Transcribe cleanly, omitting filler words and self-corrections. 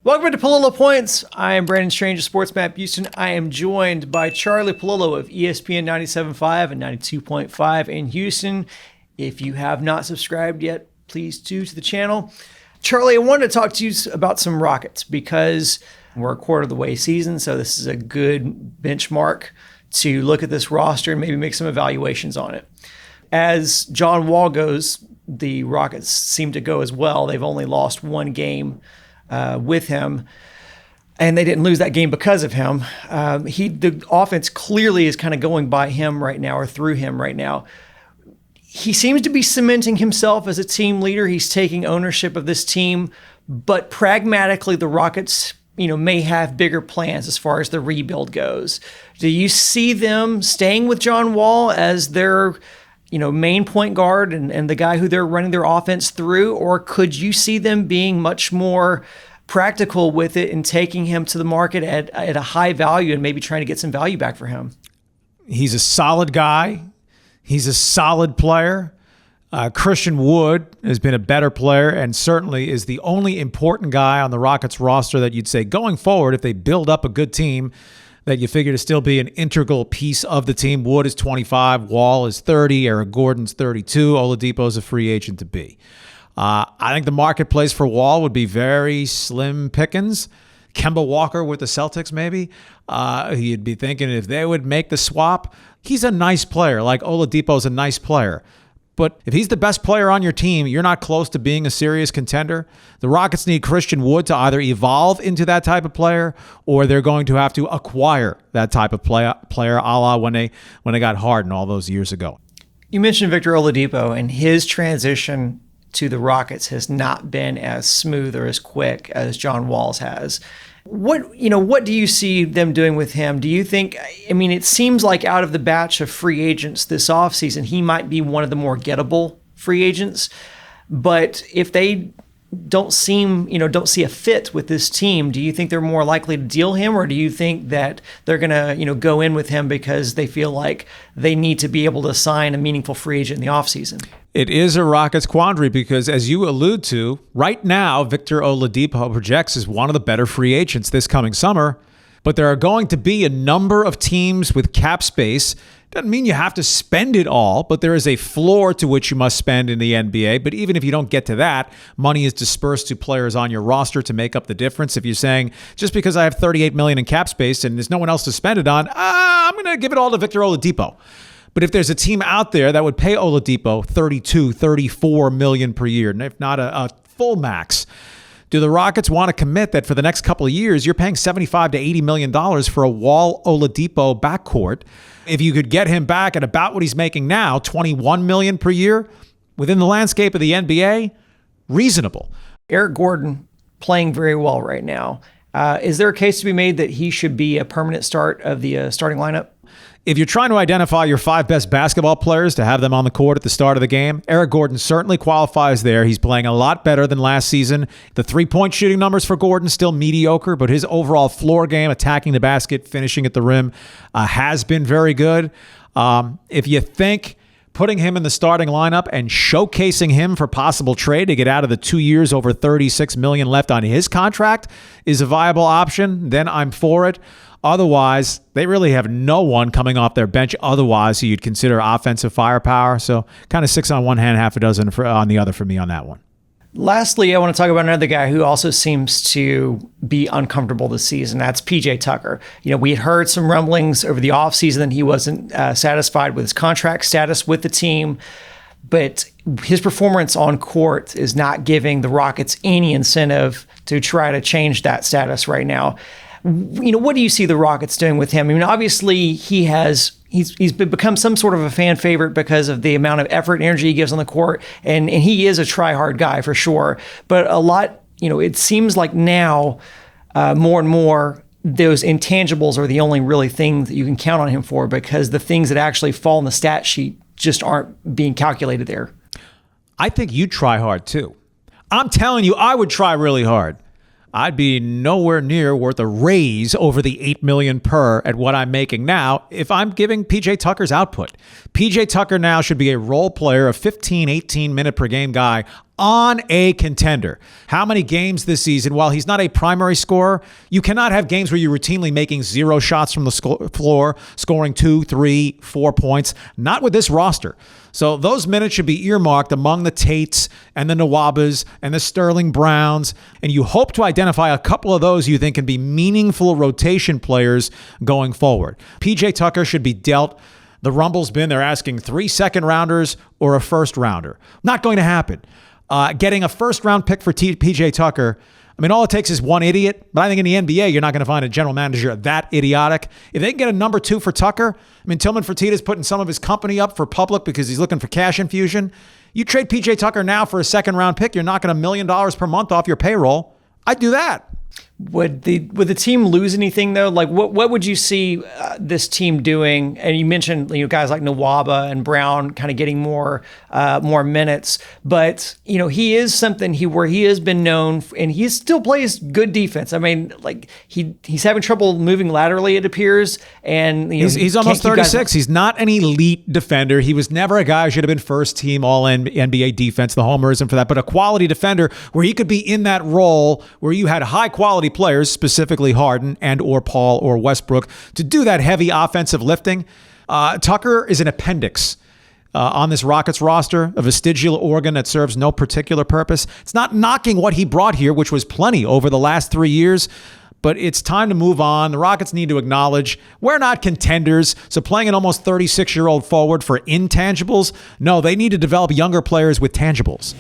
Welcome to Pallilo Points. I am Brandon Strange of Sports Map Houston. I am joined by Charlie Pallilo of ESPN 97.5 and 92.5 in Houston. If you have not subscribed yet, please do to the channel. Charlie, I wanted to talk to you about some Rockets because we're a quarter of the way season, so this is a good benchmark to look at this roster and maybe make some evaluations on it. As John Wall goes, the Rockets seem to go as well. They've only lost one game with him, and they didn't lose that game because of him. The offense clearly is kind of going by him right now or through him right now. He seems to be cementing himself as a team leader. He's taking ownership of this team, but pragmatically, the Rockets, may have bigger plans as far as the rebuild goes. Do you see them staying with John Wall as their main point guard and the guy who they're running their offense through? Or could you see them being much more practical with it and taking him to the market at a high value and maybe trying to get some value back for him? He's a solid guy. He's a solid player. Christian Wood has been a better player and certainly is the only important guy on the Rockets roster that you'd say going forward, if they build up a good team, that you figure to still be an integral piece of the team. Wood is 25, Wall is 30, Eric Gordon's 32, Oladipo is a free agent to be. I think the marketplace for Wall would be very slim pickings. Kemba Walker with the Celtics, maybe. You'd be thinking if they would make the swap. He's a nice player, like Oladipo's a nice player. But if he's the best player on your team, you're not close to being a serious contender. The Rockets need Christian Wood to either evolve into that type of player or they're going to have to acquire that type of player a la when they got Harden all those years ago. You mentioned Victor Oladipo, and his transition to the Rockets has not been as smooth or as quick as John Wall's has. What do you see them doing with him? Do you think, it seems like out of the batch of free agents this offseason, he might be one of the more gettable free agents. But if they don't see a fit with this team, do you think they're more likely to deal him, or do you think that they're going to, go in with him because they feel like they need to be able to sign a meaningful free agent in the offseason? It is a Rockets quandary because, as you allude to, right now, Victor Oladipo projects as one of the better free agents this coming summer. But there are going to be a number of teams with cap space. Doesn't mean you have to spend it all, but there is a floor to which you must spend in the NBA. But even if you don't get to that, money is dispersed to players on your roster to make up the difference. If you're saying, just because I have $38 million in cap space and there's no one else to spend it on, I'm going to give it all to Victor Oladipo. But if there's a team out there that would pay Oladipo $32, $34 million per year, and if not a full max, do the Rockets want to commit that for the next couple of years, you're paying $75 to $80 million for a Wall Oladipo backcourt? If you could get him back at about what he's making now, $21 million per year, within the landscape of the NBA, reasonable. Eric Gordon playing very well right now. Is there a case to be made that he should be a permanent start of the starting lineup? If you're trying to identify your 5 best basketball players to have them on the court at the start of the game, Eric Gordon certainly qualifies there. He's playing a lot better than last season. The three-point shooting numbers for Gordon still mediocre, but his overall floor game, attacking the basket, finishing at the rim, has been very good. If you think putting him in the starting lineup and showcasing him for possible trade to get out of the 2 years over $36 million left on his contract is a viable option, then I'm for it. Otherwise, they really have no one coming off their bench otherwise who you'd consider offensive firepower. So kind of 6 on one hand, half a dozen on the other for me on that one. Lastly, I want to talk about another guy who also seems to be uncomfortable this season. That's PJ Tucker. We had heard some rumblings over the offseason that he wasn't satisfied with his contract status with the team, but his performance on court is not giving the Rockets any incentive to try to change that status right now. What do you see the Rockets doing with him? Obviously he's become some sort of a fan favorite because of the amount of effort and energy he gives on the court, and he is a try-hard guy for sure. But a lot, it seems like now more and more those intangibles are the only really thing that you can count on him for, because the things that actually fall in the stat sheet just aren't being calculated there. I think you try hard too. I'm telling you, I would try really hard. I'd be nowhere near worth a raise over the $8 million per at what I'm making now if I'm giving PJ Tucker's output. PJ Tucker now should be a role player, a 15, 18 minute per game guy on a contender. How many games this season, while he's not a primary scorer, you cannot have games where you're routinely making 0 shots from the floor, scoring 2, 3, 4 points. Not with this roster. So those minutes should be earmarked among the Tates and the Nwabas and the Sterling Browns, and you hope to identify a couple of those you think can be meaningful rotation players going forward. PJ Tucker should be dealt. The rumble's been they're asking 3 second-rounders or a first-rounder. Not going to happen. Getting a first-round pick for PJ Tucker, I mean, all it takes is one idiot, but I think in the NBA, you're not going to find a general manager that idiotic. If they can get a number 2 for Tucker, I mean, Tillman Fertitta's putting some of his company up for public because he's looking for cash infusion. You trade PJ Tucker now for a second-round pick, you're knocking $1 million per month off your payroll. I'd do that. Would the team lose anything though? Like what would you see this team doing? And you mentioned guys like Nwaba and Brown kind of getting more minutes, but he is something where he has been known and he still plays good defense. I mean, like he's having trouble moving laterally, it appears, and he's almost 36. He's not an elite defender. He was never a guy who should have been first team all NBA defense. The homerism for that, but a quality defender where he could be in that role where you had high quality players, specifically Harden and or Paul or Westbrook, to do that heavy offensive lifting. Tucker is an appendix on this Rockets roster, a vestigial organ that serves no particular purpose. It's not knocking what he brought here, which was plenty over the last 3 years, but it's time to move on. The Rockets need to acknowledge we're not contenders, so playing an almost 36-year-old forward for intangibles, no, they need to develop younger players with tangibles.